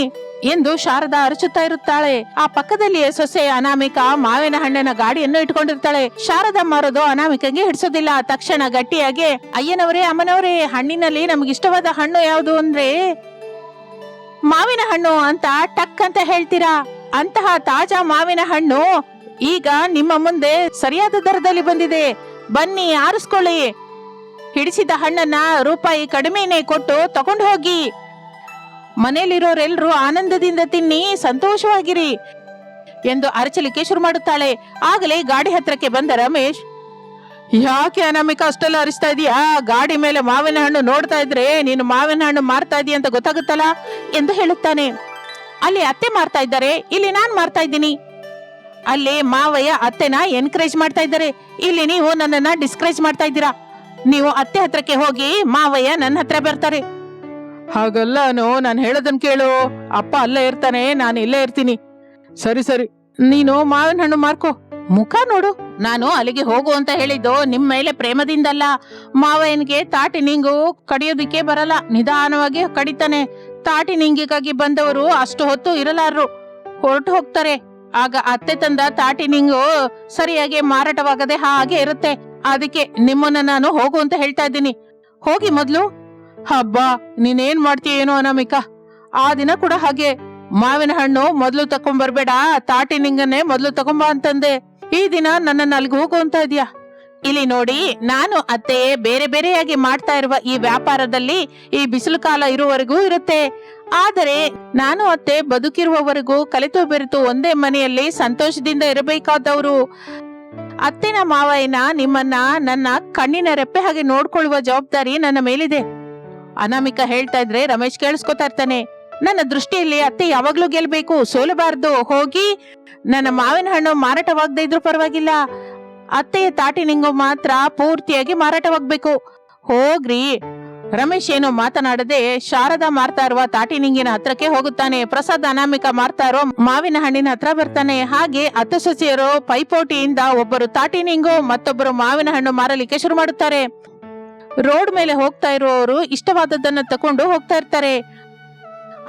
ಎಂದು ಶಾರದಾ ಅರಚುತ್ತಾ ಇರುತ್ತಾಳೆ. ಆ ಪಕ್ಕದಲ್ಲಿ ಸೊಸೆ ಅನಾಮಿಕ ಮಾವಿನ ಹಣ್ಣಿನ ಗಾಡಿಯನ್ನು ಇಟ್ಕೊಂಡಿರ್ತಾಳೆ. ಶಾರದಾ ಮಾರೋದು ಅನಾಮಿಕಂಗೆ ಹಿಡಿಸೋದಿಲ್ಲ. ತಕ್ಷಣ ಗಟ್ಟಿಯಾಗಿ, ಅಯ್ಯನವರೇ ಅಮ್ಮನವರೇ, ಹಣ್ಣಿನಲ್ಲಿ ನಮಗಿಷ್ಟವಾದ ಹಣ್ಣು ಯಾವುದು ಅಂದ್ರೆ ಮಾವಿನ ಹಣ್ಣು ಅಂತ ಟಕ್ ಅಂತ ಹೇಳ್ತೀರಾ. ಅಂತಹ ತಾಜಾ ಮಾವಿನ ಹಣ್ಣು ಈಗ ನಿಮ್ಮ ಮುಂದೆ ಸರಿಯಾದ ದರದಲ್ಲಿ ಬಂದಿದೆ. ಬನ್ನಿ ಆರಿಸ್ಕೊಳ್ಳಿ. ಹಿಡಿಸಿದ ಹಣ್ಣನ್ನ ರೂಪಾಯಿ ಕಡಿಮೆನೆ ಕೊಟ್ಟು ತಗೊಂಡು ಹೋಗಿ. ಮನೆಯಲ್ಲಿರೋರೆಲ್ಲರೂ ಆನಂದದಿಂದ ತಿನ್ನಿ ಸಂತೋಷವಾಗಿರಿ ಎಂದು ಅರಚಲಿಕ್ಕೆ ಶುರು ಮಾಡುತ್ತಾಳೆ. ಆಗಲೇ ಗಾಡಿ ಹತ್ರಕ್ಕೆ ಬಂದ ರಮೇಶ್, ಯಾಕೆ ಅನಾಮಿಕ ಅಷ್ಟೆಲ್ಲ ಅರಿಸ್ತಾ ಇದೀಯಾ? ಗಾಡಿ ಮೇಲೆ ಮಾವಿನ ಹಣ್ಣು ನೋಡ್ತಾ ಇದ್ರೆ ನೀನು ಮಾವಿನ ಹಣ್ಣು ಮಾರ್ತಾ ಇದೀಯ ಅಂತ ಗೊತ್ತಾಗುತ್ತಲ್ಲ ಎಂದು ಹೇಳುತ್ತಾನೆ. ಅಲ್ಲಿ ಅತ್ತೆ ಮಾರ್ತಾ ಇದ್ದಾರೆ, ಇಲ್ಲಿ ನಾನ್ ಮಾರ್ತಾ ಇದ್ದೀನಿ. ಅಲ್ಲಿ ಮಾವಯ್ಯ ಅತ್ತೆನ ಎನ್ಕರೇಜ್ ಮಾಡ್ತಾ ಇದ್ದಾರೆ, ಇಲ್ಲಿ ನೀವು ನನ್ನನ್ನ ಡಿಸ್ಕರೇಜ್ ಮಾಡ್ತಾ ಇದ್ದೀರಾ. ನೀವು ಅತ್ತೆ ಹತ್ರಕ್ಕೆ ಹೋಗಿ, ಮಾವಯ್ಯ ನನ್ನ ಹತ್ರ ಬರ್ತಾರೆ. ಹಾಗಲ್ಲ ನಾನು ಹೇಳೋದನ್ ಕೇಳು. ಅಪ್ಪ ಅಲ್ಲೇ ಇರ್ತಾನೆ, ನಾನು ಇಲ್ಲೇ ಇರ್ತೀನಿ. ಸರಿ ಸರಿ, ನೀನು ಮಾವಿನ ಹಣ್ಣು ಮಾರ್ಕೋ. ಮುಖ ನೋಡು, ನಾನು ಅಲ್ಲಿಗೆ ಹೋಗು ಅಂತ ಹೇಳಿದ್ದು ನಿಮ್ ಮೇಲೆ ಪ್ರೇಮದಿಂದಲ್ಲ. ಮಾವಯ್ಯನಿಗೆ ತಾಟಿ ನಿಂಗು ಕಡಿಯೋದಿಕ್ಕೆ ಬರಲ್ಲ, ನಿಧಾನವಾಗಿ ಕಡಿತಾನೆ. ತಾಟಿ ನಿಂಗಿಗಾಗಿ ಬಂದವರು ಅಷ್ಟು ಹೊತ್ತು ಇರಲಾರರು, ಹೊರಟು ಹೋಗ್ತಾರೆ. ಆಗ ಅತ್ತೆ ತಂದ ತಾಟಿ ನಿಂಗು ಸರಿಯಾಗಿ ಮಾರಾಟವಾಗದೆ ಹಾಗೆ ಇರುತ್ತೆ. ಅದಕ್ಕೆ ನಿಮ್ಮನ್ನ ನಾನು ಹೋಗು ಅಂತ ಹೇಳ್ತಾ ಇದ್ದೀನಿ. ಹೋಗಿ ಮೊದ್ಲು. ಹಬ್ಬಾ, ನೀನೇನ್ ಮಾಡ್ತೀಯ ಏನೋ ಅನಾಮಿಕ. ಆ ದಿನ ಕೂಡ ಹಾಗೆ ಮಾವಿನ ಹಣ್ಣು ಮೊದ್ಲು ತಕೊಂಡ್ಬರ್ಬೇಡ, ತಾಟಿ ನಿಂಗನ್ನೇ ಮೊದ್ಲು ತಕೊಂಬ ಅಂತಂದೆ. ಈ ದಿನ ನನ್ನನ್ನ ಅಲ್ಲಿಗೆ ಹೋಗು ಅಂತ ಇದೀಯಾ? ಇಲ್ಲಿ ನೋಡಿ, ನಾನು ಅತ್ತೆ ಬೇರೆ ಬೇರೆಯಾಗಿ ಮಾಡ್ತಾ ಇರುವ ಈ ವ್ಯಾಪಾರದಲ್ಲಿ ಈ ಬಿಸಿಲು ಕಾಲ ಇರುವವರೆಗೂ ಇರುತ್ತೆ. ಆದರೆ ನಾನು ಅತ್ತೆ ಬದುಕಿರುವವರೆಗೂ ಕಲಿತು ಬೆರೆತು ಒಂದೇ ಮನೆಯಲ್ಲಿ ಸಂತೋಷದಿಂದ ಇರಬೇಕಾದವರು. ಅತ್ತೆನ ಮಾವಯ್ಯನ ನಿಮ್ಮನ್ನ ನನ್ನ ಕಣ್ಣಿನ ರೆಪ್ಪೆ ಹಾಗೆ ನೋಡ್ಕೊಳ್ಳುವ ಜವಾಬ್ದಾರಿ ನನ್ನ ಮೇಲಿದೆ. ಅನಾಮಿಕ ಹೇಳ್ತಾ ಇದ್ರೆ ರಮೇಶ್ ಕೇಳಿಸ್ಕೊತಾ ಇರ್ತಾನೆ. ನನ್ನ ದೃಷ್ಟಿಯಲ್ಲಿ ಅತ್ತೆ ಯಾವಾಗ್ಲೂ ಗೆಲ್ಬೇಕು, ಸೋಲಬಾರ್ದು. ಹೋಗಿ ನನ್ನ ಮಾವಿನ ಹಣ್ಣು ಮಾರಾಟವಾಗದೇ ಇದ್ರೂ ಪರವಾಗಿಲ್ಲ, ಅತ್ತೆಯ ತಾಟಿ ನಿಂಗು ಮಾತ್ರ ಪೂರ್ತಿಯಾಗಿ ಮಾರಾಟವಾಗ್ಬೇಕು. ಹೋಗ್ರಿ. ರಮೇಶ್ ಏನು ಮಾತನಾಡದೆ ಶಾರದಾ ಮಾರ್ತಾ ಇರುವ ತಾಟಿ ನಿಂಗಿನ ಹತ್ರಕ್ಕೆ ಹೋಗುತ್ತಾನೆ. ಪ್ರಸಾದ್ ಅನಾಮಿಕ ಮಾರ್ತಾ ಇರೋ ಮಾವಿನ ಹಣ್ಣಿನ ಹತ್ರ ಬರ್ತಾನೆ. ಹಾಗೆ ಅತ್ತೆ ಸೊಸೆಯರು ಪೈಪೋಟಿಯಿಂದ ಒಬ್ಬರು ತಾಟಿ ನಿಂಗು ಮತ್ತೊಬ್ಬರು ಮಾವಿನ ಹಣ್ಣು ಮಾರಲಿಕ್ಕೆ ಶುರು ಮಾಡುತ್ತಾರೆ. ರೋಡ್ ಮೇಲೆ ಹೋಗ್ತಾ ಇರುವವರು ಇಷ್ಟವಾದದ್ದನ್ನ ತಕೊಂಡು ಹೋಗ್ತಾ ಇರ್ತಾರೆ.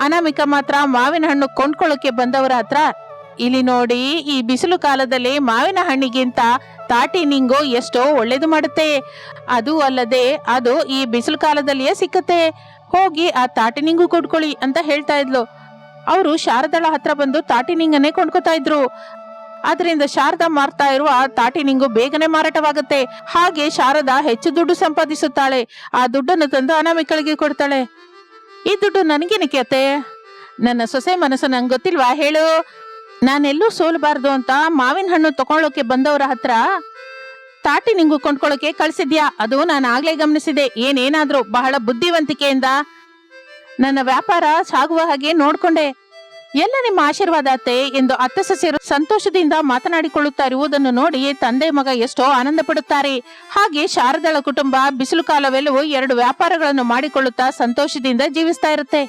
ಅನಾಮಿಕ ಮಾತ್ರ ಮಾವಿನ ಹಣ್ಣು ಕೊಂಡ್ಕೊಳ್ಳೋಕೆ ಬಂದವರ ಹತ್ರ, ಇಲ್ಲಿ ನೋಡಿ, ಈ ಬಿಸಿಲು ಕಾಲದಲ್ಲಿ ಮಾವಿನ ಹಣ್ಣಿಗಿಂತ ತಾಟಿ ನಿಂಗು ಎಷ್ಟೋ ಒಳ್ಳೇದು ಮಾಡುತ್ತೆ. ಅದು ಅಲ್ಲದೆ ಅದು ಈ ಬಿಸಿಲು ಕಾಲದಲ್ಲಿಯೇ ಸಿಕ್ಕತ್ತೆ. ಹೋಗಿ ಆ ತಾಟಿ ನಿಂಗು ಕೊಂಡ್ಕೊಳ್ಳಿ ಅಂತ ಹೇಳ್ತಾ ಇದ್ಲು. ಅವರು ಶಾರದಾಳ ಹತ್ರ ಬಂದು ತಾಟಿ ನಿಂಗನ್ನೇ ಕೊಂಡ್ಕೊತಾ ಇದ್ರು. ಅದರಿಂದ ಶಾರದಾ ಮಾರ್ತಾ ಇರುವ ತಾಟಿ ನಿಂಗು ಬೇಗನೆ ಮಾರಾಟವಾಗುತ್ತೆ. ಹಾಗೆ ಶಾರದಾ ಹೆಚ್ಚು ದುಡ್ಡು ಸಂಪಾದಿಸುತ್ತಾಳೆ. ಆ ದುಡ್ಡನ್ನು ತಂದು ಅನಾಮಿಕಳಿಗೆ ಕೊಡ್ತಾಳೆ. ಈ ದುಡ್ಡು ನನಗೇನಕ್ಕೆ ಅತ್ತೆ? ನನ್ನ ಸೊಸೆ ಮನಸ್ಸು ನಂಗೆ ಗೊತ್ತಿಲ್ವಾ ಹೇಳು? ನಾನೆಲ್ಲೂ ಸೋಲಬಾರ್ದು ಅಂತ ಮಾವಿನ ಹಣ್ಣು ತಗೊಳ್ಳೋಕೆ ಬಂದವರ ಹತ್ರ ತಾಟಿ ನಿಂಗು ಕೊಂಡ್ಕೊಳ್ಳೋಕೆ ಕಳ್ಸಿದ್ಯಾ? ಅದು ನಾನು ಆಗ್ಲೇ ಗಮನಿಸಿದೆ. ಏನೇನಾದ್ರೂ ಬಹಳ ಬುದ್ಧಿವಂತಿಕೆಯಿಂದ ನನ್ನ ವ್ಯಾಪಾರ ಸಾಗುವ ಹಾಗೆ ನೋಡ್ಕೊಂಡೆ. ಎಲ್ಲ ನಿಮ್ಮ ಆಶೀರ್ವಾದ ಅತ್ತೆ ಎಂದು ಅತ್ತೆ ಸೊಸೆಯರು ಸಂತೋಷದಿಂದ ಮಾತನಾಡಿಕೊಳ್ಳುತ್ತಾ ಇರುವುದನ್ನು ನೋಡಿ ತಂದೆ ಮಗ ಎಷ್ಟೋ ಆನಂದ ಪಡುತ್ತಾರೆ. ಹಾಗೆ ಶಾರದಾಳ ಕುಟುಂಬ ಬಿಸಿಲು ಕಾಲವೆಲ್ಲವೂ 2 ವ್ಯಾಪಾರಗಳನ್ನು ಮಾಡಿಕೊಳ್ಳುತ್ತಾ ಸಂತೋಷದಿಂದ ಜೀವಿಸ್ತಾ ಇರುತ್ತೆ.